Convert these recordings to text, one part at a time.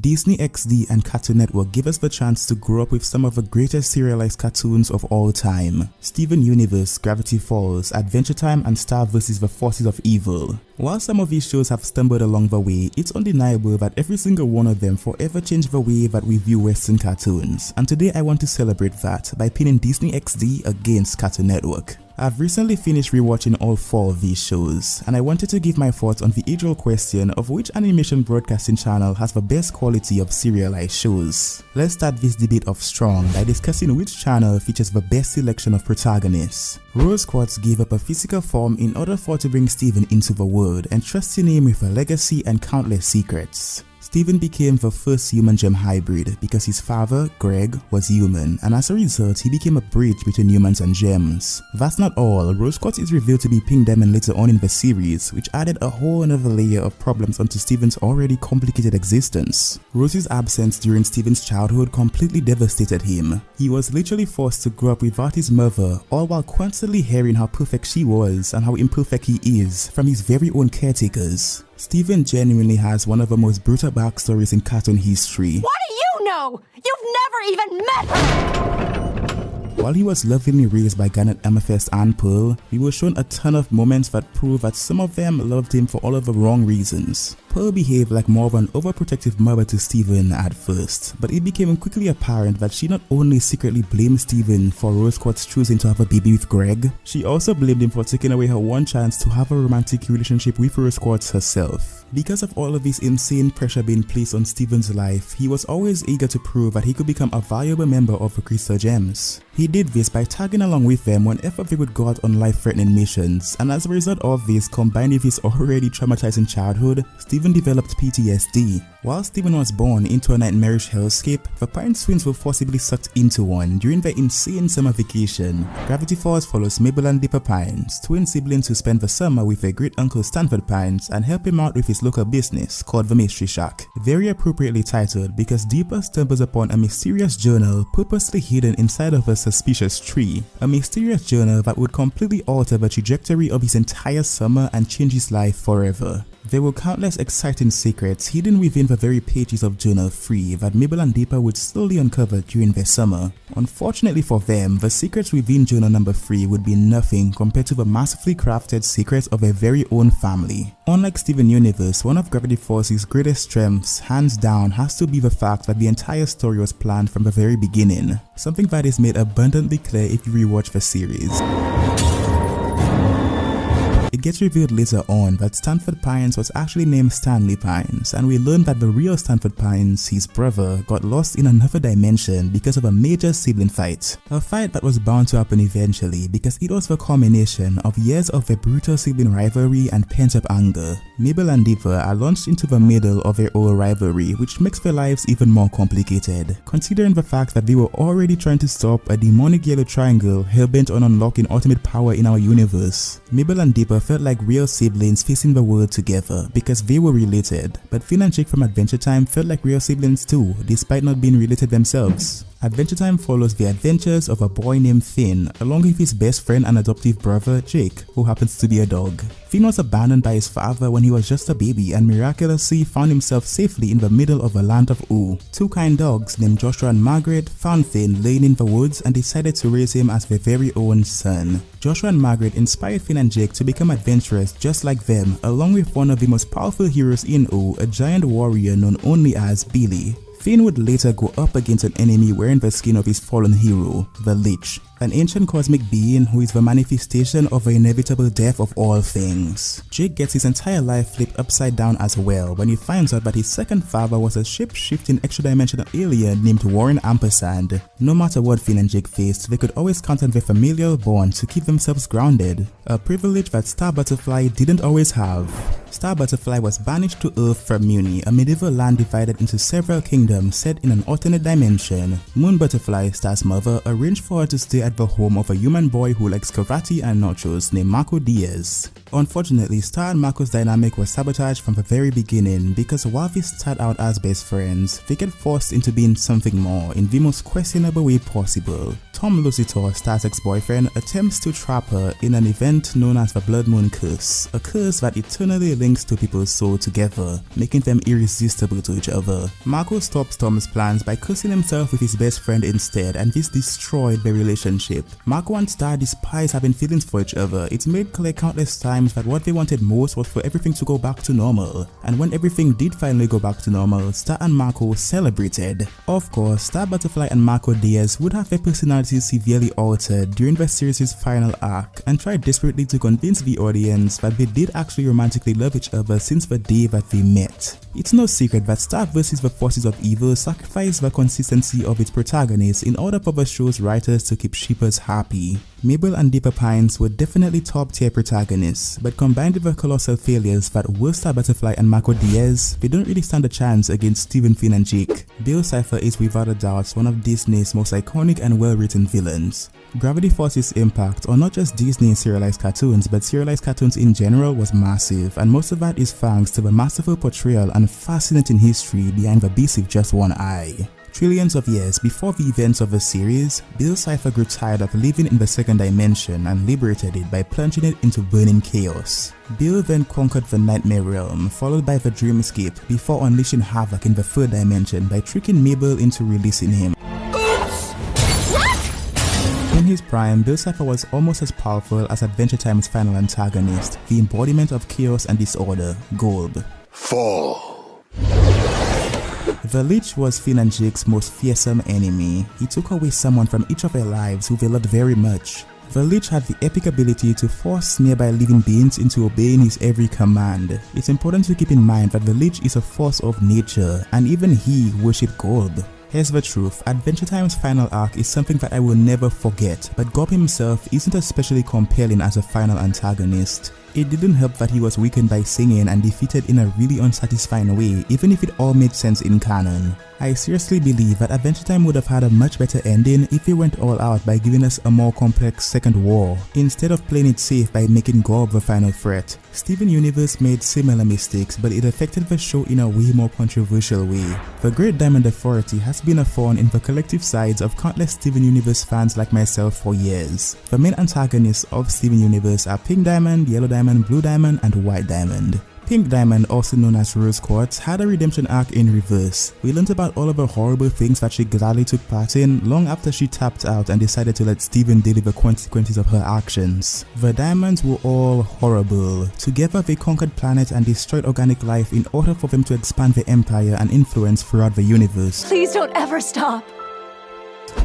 Disney XD and Cartoon Network give us the chance to grow up with some of the greatest serialized cartoons of all time. Steven Universe, Gravity Falls, Adventure Time, and Star vs. the Forces of Evil. While some of these shows have stumbled along the way, it's undeniable that every single one of them forever changed the way that we view Western cartoons, and today I want to celebrate that by pinning Disney XD against Cartoon Network. I've recently finished rewatching all 4 of these shows, and I wanted to give my thoughts on the age-old question of which animation broadcasting channel has the best quality of serialized shows. Let's start this debate off strong by discussing which channel features the best selection of protagonists. Rose Quartz gave up a physical form in order for to bring Steven into the world, entrusting him with a legacy and countless secrets. Steven became the first human-gem hybrid because his father, Greg, was human, and as a result, he became a bridge between humans and gems. That's not all. Rose Quartz is revealed to be Pink Diamond later on in the series, which added a whole another layer of problems onto Steven's already complicated existence. Rose's absence during Steven's childhood completely devastated him. He was literally forced to grow up without his mother, all while constantly hearing how perfect she was and how imperfect he is from his very own caretakers. Steven genuinely has one of the most brutal backstories in cartoon history. What do you know? You've never even met her! While he was lovingly raised by Garnet, Amethyst, and Pearl, we were shown a ton of moments that prove that some of them loved him for all of the wrong reasons. Pearl behaved like more of an overprotective mother to Steven at first, but it became quickly apparent that she not only secretly blamed Steven for Rose Quartz choosing to have a baby with Greg, she also blamed him for taking away her one chance to have a romantic relationship with Rose Quartz herself. Because of all of this insane pressure being placed on Steven's life, he was always eager to prove that he could become a valuable member of the Crystal Gems. He did this by tagging along with them whenever they would go out on life-threatening missions, and as a result of this, combined with his already traumatizing childhood, Steven developed PTSD. While Steven was born into a nightmarish hellscape, the Pines twins were forcibly sucked into one during their insane summer vacation. Gravity Falls follows Mabel and Dipper Pines, twin siblings who spend the summer with their great uncle Stanford Pines and help him out with his local business called the Mystery Shack. Very appropriately titled because Dipper stumbles upon a mysterious journal purposely hidden inside of a suspicious tree. A mysterious journal that would completely alter the trajectory of his entire summer and change his life forever. There were countless exciting secrets hidden within the very pages of Journal 3 that Mabel and Dipper would slowly uncover during their summer. Unfortunately for them, the secrets within Journal number 3 would be nothing compared to the massively crafted secrets of their very own family. Unlike Steven Universe, one of Gravity Falls' greatest strengths, hands down, has to be the fact that the entire story was planned from the very beginning, something that is made abundantly clear if you rewatch the series. It gets revealed later on that Stanford Pines was actually named Stanley Pines, and we learn that the real Stanford Pines, his brother, got lost in another dimension because of a major sibling fight. A fight that was bound to happen eventually because it was the culmination of years of their brutal sibling rivalry and pent-up anger. Mabel and Dipper are launched into the middle of their old rivalry, which makes their lives even more complicated, considering the fact that they were already trying to stop a demonic yellow triangle hell-bent on unlocking ultimate power in our universe. Mabel and Dipper felt like real siblings facing the world together because they were related, but Finn and Jake from Adventure Time felt like real siblings too, despite not being related themselves. Adventure Time follows the adventures of a boy named Finn, along with his best friend and adoptive brother, Jake, who happens to be a dog. Finn was abandoned by his father when he was just a baby and miraculously found himself safely in the middle of a land of Ooh. Two kind dogs named Joshua and Margaret found Finn laying in the woods and decided to raise him as their very own son. Joshua and Margaret inspired Finn and Jake to become adventurous just like them, along with one of the most powerful heroes in Ooh, a giant warrior known only as Billy. Finn would later go up against an enemy wearing the skin of his fallen hero, the Lich, an ancient cosmic being who is the manifestation of the inevitable death of all things. Jake gets his entire life flipped upside down as well when he finds out that his second father was a shape-shifting extra-dimensional alien named Warren Ampersand. No matter what Finn and Jake faced, they could always count on their familial bond to keep themselves grounded, a privilege that Star Butterfly didn't always have. Star Butterfly was banished to Earth from Muni, a medieval land divided into several kingdoms set in an alternate dimension. Moon Butterfly, Star's mother, arranged for her to stay at at the home of a human boy who likes karate and nachos named Marco Diaz. Unfortunately, Star and Marco's dynamic was sabotaged from the very beginning because while they start out as best friends, they get forced into being something more in the most questionable way possible. Tom Lucitor, Star's ex-boyfriend, attempts to trap her in an event known as the Blood Moon Curse, a curse that eternally links two people's souls together, making them irresistible to each other. Marco stops Tom's plans by cursing himself with his best friend instead, and this destroyed their relationship. Marco and Star despise having feelings for each other. It's made clear countless times that what they wanted most was for everything to go back to normal, and when everything did finally go back to normal, Star and Marco celebrated. Of course, Star Butterfly and Marco Diaz would have their personalities severely altered during the series' final arc and tried desperately to convince the audience that they did actually romantically love each other since the day that they met. It's no secret that Star vs. the Forces of Evil sacrificed the consistency of its protagonists in order for the show's writers to keep shippers happy. Mabel and Deeper Pines were definitely top tier protagonists, but combined with the colossal failures that were Star Butterfly and Marco Diaz, they don't really stand a chance against Stephen Finn and Jake. Bill Cipher is without a doubt one of Disney's most iconic and well-written villains. Gravity Force's impact on not just Disney serialized cartoons but serialized cartoons in general was massive, and most of that is thanks to the masterful portrayal and fascinating history behind the beast with just one eye. Trillions of years before the events of the series, Bill Cipher grew tired of living in the second dimension and liberated it by plunging it into burning chaos. Bill then conquered the Nightmare Realm, followed by the Dreamscape, before unleashing havoc in the third dimension by tricking Mabel into releasing him. In his prime, Bill Cipher was almost as powerful as Adventure Time's final antagonist, the embodiment of chaos and disorder, Golb. Fall. The Lich was Finn and Jake's most fearsome enemy. He took away someone from each of their lives who they loved very much. The Lich had the epic ability to force nearby living beings into obeying his every command. It's important to keep in mind that the Lich is a force of nature, and even he worshipped Golb. Here's the truth, Adventure Time's final arc is something that I will never forget, but Golb himself isn't especially compelling as a final antagonist. It didn't help that he was weakened by singing and defeated in a really unsatisfying way, even if it all made sense in canon. I seriously believe that Adventure Time would have had a much better ending if it went all out by giving us a more complex second war, instead of playing it safe by making Golb the final threat. Steven Universe made similar mistakes, but it affected the show in a way more controversial way. The Great Diamond Authority has been a thorn in the collective sides of countless Steven Universe fans like myself for years. The main antagonists of Steven Universe are Pink Diamond, Yellow Diamond, Blue Diamond, and White Diamond. Pink Diamond, also known as Rose Quartz, had a redemption arc in reverse. We learned about all of the horrible things that she gladly took part in long after she tapped out and decided to let Steven deal with the consequences of her actions. The Diamonds were all horrible. Together they conquered planets and destroyed organic life in order for them to expand their empire and influence throughout the universe. Please don't ever stop.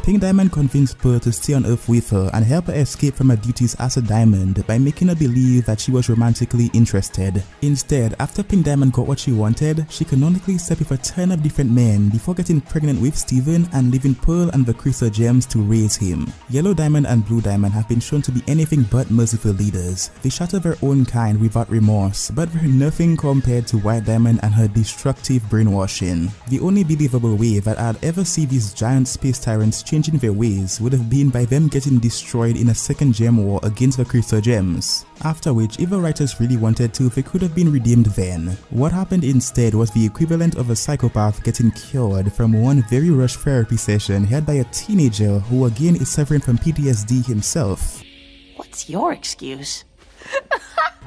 Pink Diamond convinced Pearl to stay on Earth with her and help her escape from her duties as a diamond by making her believe that she was romantically interested. Instead, after Pink Diamond got what she wanted, she canonically slept with a ton of different men before getting pregnant with Steven and leaving Pearl and the Crystal Gems to raise him. Yellow Diamond and Blue Diamond have been shown to be anything but merciful leaders. They shatter their own kind without remorse, but they're nothing compared to White Diamond and her destructive brainwashing. The only believable way that I'd ever see these giant space tyrants changing their ways would have been by them getting destroyed in a second gem war against the Crystal Gems. After which, if the writers really wanted to, they could have been redeemed then. What happened instead was the equivalent of a psychopath getting cured from one very rushed therapy session held by a teenager who again is suffering from PTSD himself. What's your excuse?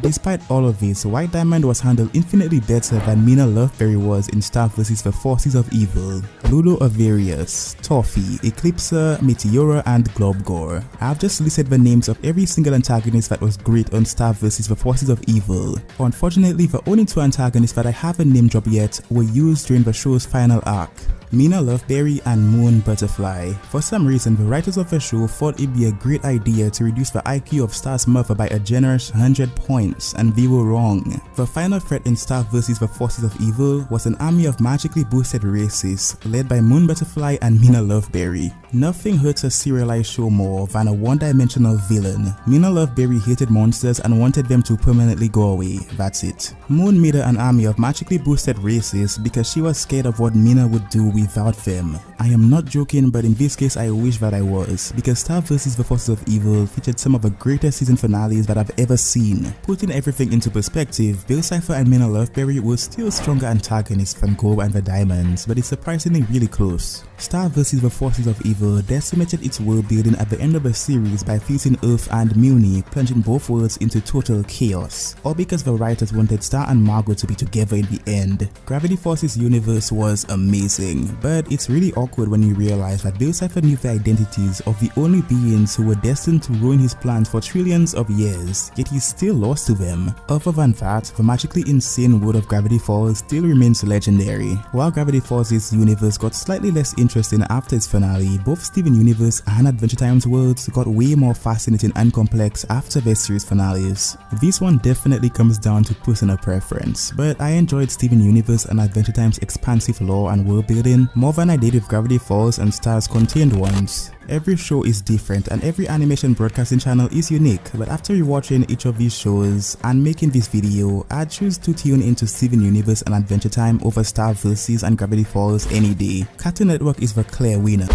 Despite all of this, White Diamond was handled infinitely better than Mina Loveberry was in Star vs. the Forces of Evil. Ludo Avarius, Toffee, Eclipser, Meteora, and Globgore. I've just listed the names of every single antagonist that was great on Star vs. the Forces of Evil. Unfortunately, the only two antagonists that I haven't name dropped yet were used during the show's final arc. Mina Loveberry and Moon Butterfly. For some reason, the writers of the show thought it'd be a great idea to reduce the IQ of Star's mother by a generous 100 points, and they were wrong. The final threat in Star vs. the Forces of Evil was an army of magically boosted races led by Moon Butterfly and Mina Loveberry. Nothing hurts a serialized show more than a one-dimensional villain. Mina Loveberry hated monsters and wanted them to permanently go away, that's it. Moon made her an army of magically boosted races because she was scared of what Mina would do without them. I am not joking, but in this case I wish that I was, because Star vs. the Forces of Evil featured some of the greatest season finales that I've ever seen. Putting everything into perspective, Bill Cipher and Mina Loveberry were still stronger antagonists than Gold and the Diamonds, but it's surprisingly really close. Star vs. the Forces of Evil decimated its world building at the end of the series by fusing Earth and Muni, plunging both worlds into total chaos, all because the writers wanted Star and Margot to be together in the end. Gravity Force's universe was amazing, but it's really awkward when you realize that Bill Cipher knew the identities of the only beings who were destined to ruin his plans for trillions of years, yet he's still lost to them. Other than that, the magically insane world of Gravity Falls still remains legendary. While Gravity Falls' universe got slightly less interesting after its finale, both Steven Universe and Adventure Time's worlds got way more fascinating and complex after their series finales. This one definitely comes down to personal preference, but I enjoyed Steven Universe and Adventure Time's expansive lore and world building more than I did with Gravity Falls and Star's contained ones. Every show is different and every animation broadcasting channel is unique, but after rewatching each of these shows and making this video, I'd choose to tune into Steven Universe and Adventure Time over Star vs. and Gravity Falls any day. Cartoon Network is the clear winner.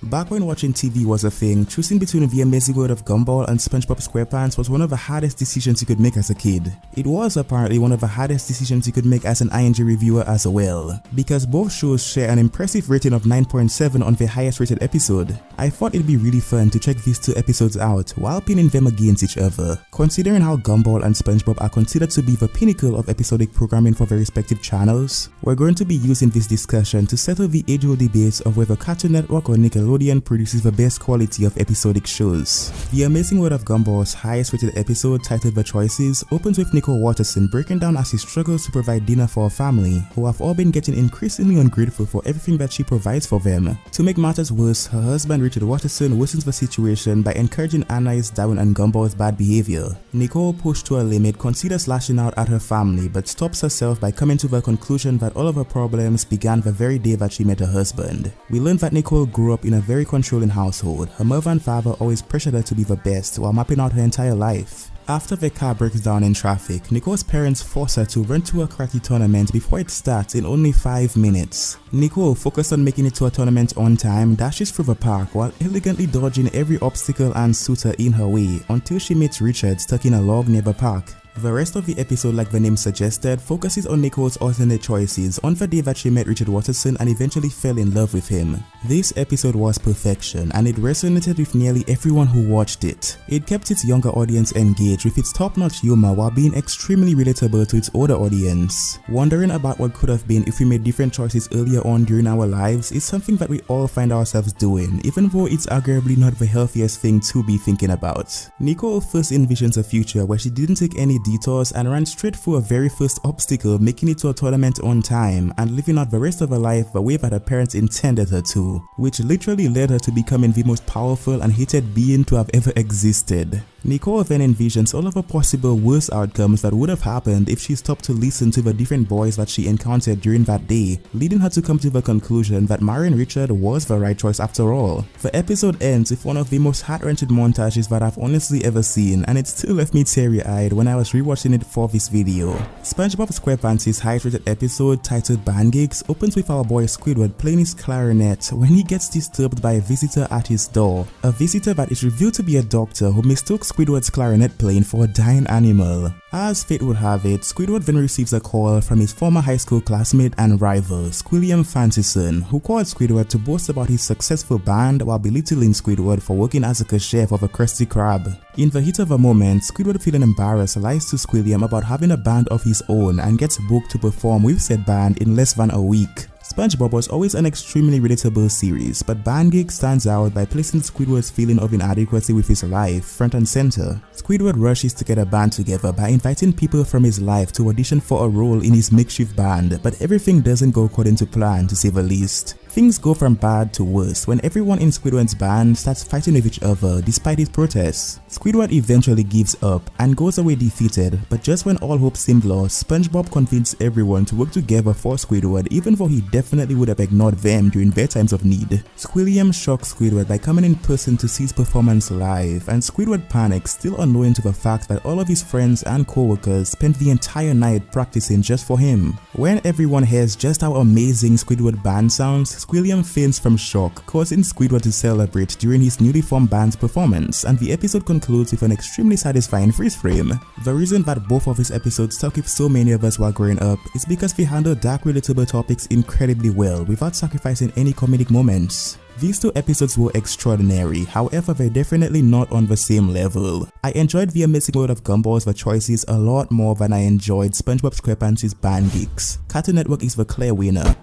Back when watching TV was a thing, choosing between The Amazing World of Gumball and SpongeBob SquarePants was one of the hardest decisions you could make as a kid. It was apparently one of the hardest decisions you could make as an ING reviewer as well, because both shows share an impressive rating of 9.7 on their highest rated episode. I thought it'd be really fun to check these two episodes out while pinning them against each other. Considering how Gumball and SpongeBob are considered to be the pinnacle of episodic programming for their respective channels, we're going to be using this discussion to settle the age-old debates of whether Cartoon Network or Nickelodeon produces the best quality of episodic shows. The Amazing World of Gumball's highest rated episode, titled The Choices, opens with Nicole Watterson breaking down as she struggles to provide dinner for her family, who have all been getting increasingly ungrateful for everything that she provides for them. To make matters worse, her husband Richard Watterson worsens the situation by encouraging Anais, Darwin and Gumball's bad behavior. Nicole, pushed to a limit, considers lashing out at her family but stops herself by coming to the conclusion that all of her problems began the very day that she met her husband. We learn that Nicole grew up in a very controlling household. Her mother and father always pressured her to be the best while mapping out her entire life. After their car breaks down in traffic, Nicole's parents force her to run to a karate tournament before it starts in only 5 minutes. Nicole, focused on making it to a tournament on time, dashes through the park while elegantly dodging every obstacle and suitor in her way until she meets Richard stuck in a log near the park. The rest of the episode, like the name suggested, focuses on Nicole's alternate choices on the day that she met Richard Watterson and eventually fell in love with him. This episode was perfection and it resonated with nearly everyone who watched it. It kept its younger audience engaged with its top-notch humor while being extremely relatable to its older audience. Wondering about what could have been if we made different choices earlier on during our lives is something that we all find ourselves doing, even though it's arguably not the healthiest thing to be thinking about. Nicole first envisions a future where she didn't take any detours and ran straight through her very first obstacle, making it to a tournament on time and living out the rest of her life the way that her parents intended her to, which literally led her to becoming the most powerful and hated being to have ever existed. Nicole then envisions all of the possible worse outcomes that would have happened if she stopped to listen to the different boys that she encountered during that day, leading her to come to the conclusion that marrying Richard was the right choice after all. The episode ends with one of the most heart-wrenching montages that I've honestly ever seen, and it still left me teary-eyed when I was rewatching it for this video. SpongeBob SquarePants' highest-rated episode, titled Band Gigs, opens with our boy Squidward playing his clarinet when he gets disturbed by a visitor at his door. A visitor that is revealed to be a doctor who mistook Squidward's clarinet playing for a dying animal. As fate would have it, Squidward then receives a call from his former high school classmate and rival, Squilliam Fancyson, who called Squidward to boast about his successful band while belittling Squidward for working as a cashier for the Krusty Krab. In the heat of a moment, Squidward, feeling embarrassed, lies to Squilliam about having a band of his own and gets booked to perform with said band in less than a week. SpongeBob was always an extremely relatable series, but Band Geek stands out by placing Squidward's feeling of inadequacy with his life front and center. Squidward rushes to get a band together by inviting people from his life to audition for a role in his makeshift band, but everything doesn't go according to plan, to say the least. Things go from bad to worse when everyone in Squidward's band starts fighting with each other despite his protests. Squidward eventually gives up and goes away defeated, but just when all hope seemed lost, SpongeBob convinced everyone to work together for Squidward even though he definitely would have ignored them during their times of need. Squilliam shocks Squidward by coming in person to see his performance live, and Squidward panics, still unknowing to the fact that all of his friends and co-workers spent the entire night practicing just for him. When everyone hears just how amazing Squidward band sounds, Squilliam faints from shock, causing Squidward to celebrate during his newly formed band's performance, and the episode concludes with an extremely satisfying freeze frame. The reason that both of his episodes stuck with so many of us while growing up is because they handle dark relatable topics incredibly well without sacrificing any comedic moments. These two episodes were extraordinary, however they're definitely not on the same level. I enjoyed the amazing world of Gumball's The Choices a lot more than I enjoyed SpongeBob SquarePants' Band Geeks. Cartoon Network is the clear winner.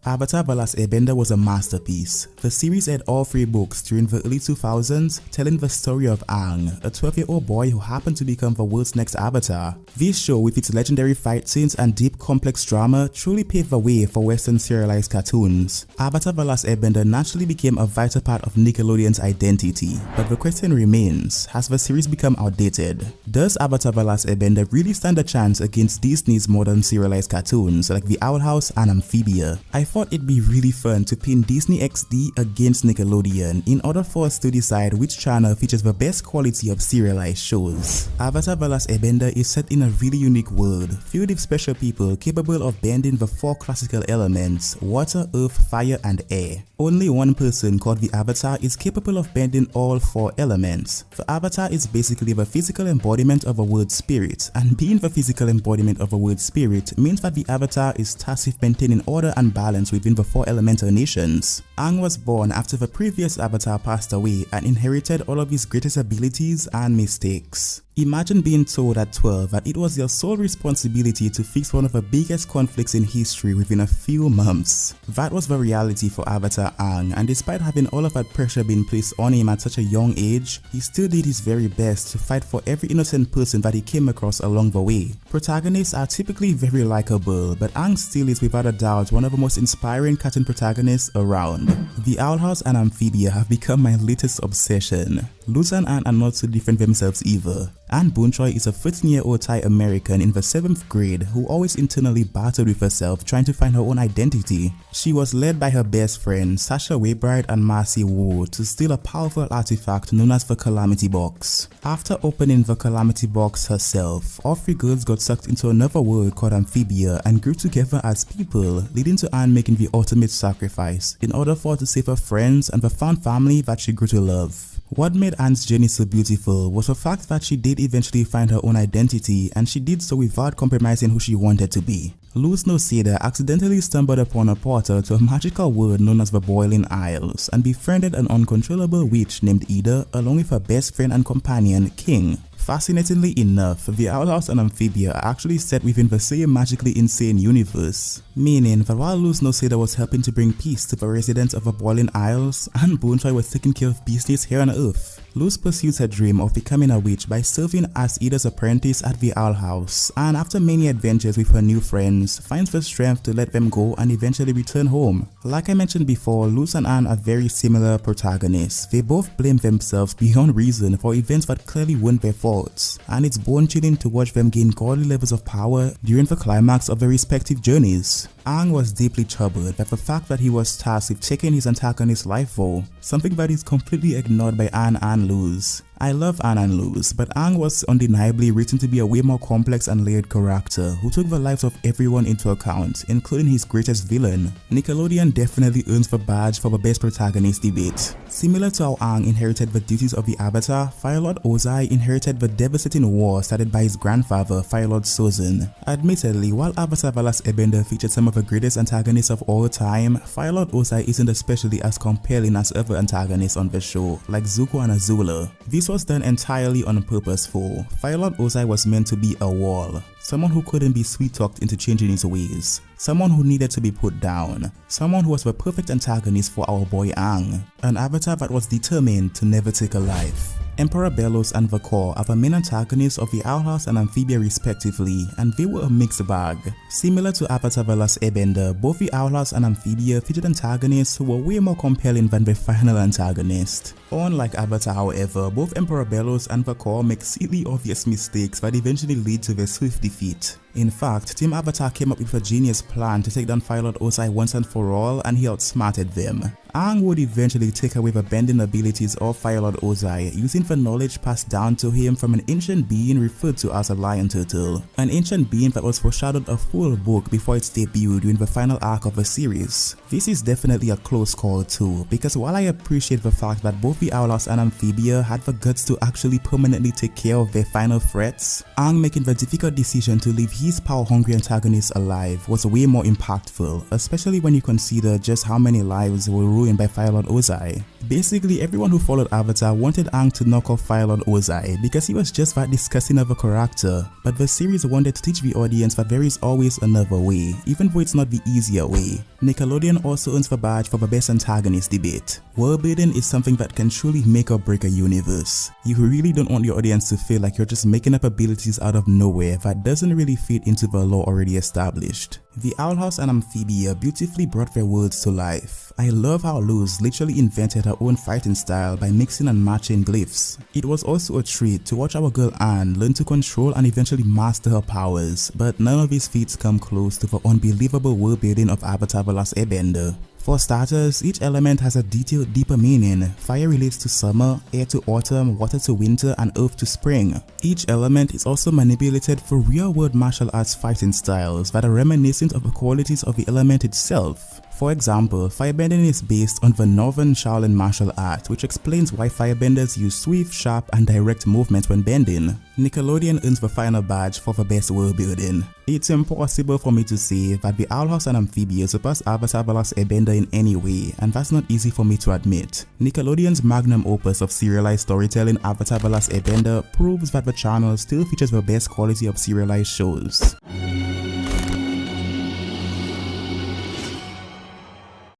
Avatar: The Last Airbender was a masterpiece. The series had all 3 books during the early 2000s, telling the story of Aang, a 12-year-old boy who happened to become the world's next avatar. This show, with its legendary fight scenes and deep complex drama, truly paved the way for Western serialized cartoons. Avatar: The Last Airbender naturally became a vital part of Nickelodeon's identity, but the question remains, has the series become outdated? Does Avatar: The Last Airbender really stand a chance against Disney's modern serialized cartoons like The Owl House and Amphibia? I thought it'd be really fun to pin Disney XD against Nickelodeon in order for us to decide which channel features the best quality of serialized shows. Avatar: The Last Airbender is set in a really unique world, filled with special people capable of bending the 4 classical elements: water, earth, fire, and air. Only one person called the Avatar is capable of bending all 4 elements. The Avatar is basically the physical embodiment of a word spirit, and being the physical embodiment of a word spirit means that the Avatar is tasked with maintaining order and balance within the 4 elemental nations. Aang was born after the previous Avatar passed away and inherited all of his greatest abilities and mistakes. Imagine being told at 12 that it was your sole responsibility to fix one of the biggest conflicts in history within a few months. That was the reality for Avatar Aang, and despite having all of that pressure being placed on him at such a young age, he still did his very best to fight for every innocent person that he came across along the way. Protagonists are typically very likable, but Aang still is without a doubt one of the most inspiring cartoon protagonists around. The Owl House and Amphibia have become my latest obsession. Luz and Anne are not so different themselves either. Anne Boonchoi is a 13-year-old Thai American in the 7th grade who always internally battled with herself trying to find her own identity. She was led by her best friend Sasha Waybright and Marcy Wu to steal a powerful artifact known as the Calamity Box. After opening the Calamity Box herself, all 3 girls got sucked into another world called Amphibia and grew together as people, leading to Anne making the ultimate sacrifice in order for her to save her friends and the found family that she grew to love. What made Anne's journey so beautiful was the fact that she did eventually find her own identity, and she did so without compromising who she wanted to be. Luz Noceda accidentally stumbled upon a portal to a magical world known as the Boiling Isles and befriended an uncontrollable witch named Ida along with her best friend and companion, King. Fascinatingly enough, the Owl House and Amphibia are actually set within the same magically insane universe, meaning that while Luz Noceda was helping to bring peace to the residents of the Boiling Isles, Anne Boonchoi was taking care of business here on Earth. Luz pursues her dream of becoming a witch by serving as Ida's apprentice at the Owl House, and after many adventures with her new friends, finds the strength to let them go and eventually return home. Like I mentioned before, Luz and Anne are very similar protagonists. They both blame themselves beyond reason for events that clearly weren't their faults, and it's bone-chilling to watch them gain godly levels of power during the climax of their respective journeys. Aang was deeply troubled by the fact that he was tasked with taking his antagonist's life though, something that is completely ignored by Anne and Luz. I love Anne and Luz, but Aang was undeniably written to be a way more complex and layered character who took the lives of everyone into account, including his greatest villain. Nickelodeon definitely earns the badge for the best protagonist debate. Similar to how Aang inherited the duties of the Avatar, Firelord Ozai inherited the devastating war started by his grandfather, Firelord Sozin. Admittedly, while Avatar: The Last Airbender featured some of the greatest antagonists of all time, Firelord Ozai isn't especially as compelling as other antagonists on the show, like Zuko and Azula. This was done entirely on purpose for Firelord Ozai was meant to be a wall, someone who couldn't be sweet-talked into changing his ways, someone who needed to be put down, someone who was the perfect antagonist for our boy Aang, an avatar that was determined to never take a life. Emperor Bellows and Vakor are the main antagonists of the Outhouse and Amphibia respectively, and they were a mixed bag. Similar to Avatar: The Last Airbender, both the Outhouse and Amphibia featured antagonists who were way more compelling than the final antagonist. Unlike Avatar, however, both Emperor Bellows and Vakor make silly obvious mistakes that eventually lead to their swift defeat. In fact, Team Avatar came up with a genius plan to take down Fire Lord Ozai once and for all, and he outsmarted them. Aang would eventually take away the bending abilities of Fire Lord Ozai using the knowledge passed down to him from an ancient being referred to as a lion turtle. An ancient being that was foreshadowed a full book before its debut during the final arc of the series. This is definitely a close call too, because while I appreciate the fact that both the Outlaws and Amphibia had the guts to actually permanently take care of their final threats, Aang making the difficult decision to leave his power-hungry antagonist alive was way more impactful, especially when you consider just how many lives were ruined by Fire Lord Ozai. Basically, everyone who followed Avatar wanted Aang to knock off Fire Lord Ozai because he was just that disgusting of a character, but the series wanted to teach the audience that there is always another way, even though it's not the easier way. Nickelodeon also earns the badge for the best antagonist debate. Worldbuilding is something that can truly make or break a universe. You really don't want your audience to feel like you're just making up abilities out of nowhere that doesn't really fit into the lore already established. The Outhouse and Amphibia beautifully brought their worlds to life. I love how Luz literally invented her own fighting style by mixing and matching glyphs. It was also a treat to watch our girl Anne learn to control and eventually master her powers, but none of these feats come close to the unbelievable world building of Avatar: The Last Airbender. For starters, each element has a detailed, deeper meaning. Fire relates to summer, air to autumn, water to winter, and earth to spring. Each element is also manipulated for real-world martial arts fighting styles that are reminiscent of the qualities of the element itself. For example, firebending is based on the Northern Shaolin martial art, which explains why firebenders use swift, sharp, and direct movement when bending. Nickelodeon earns the final badge for the best world building. It's impossible for me to say that the Outhouse and Amphibia surpass Avatar: The Last Airbender in any way, and that's not easy for me to admit. Nickelodeon's magnum opus of serialized storytelling, Avatar: The Last Airbender, proves that the channel still features the best quality of serialized shows.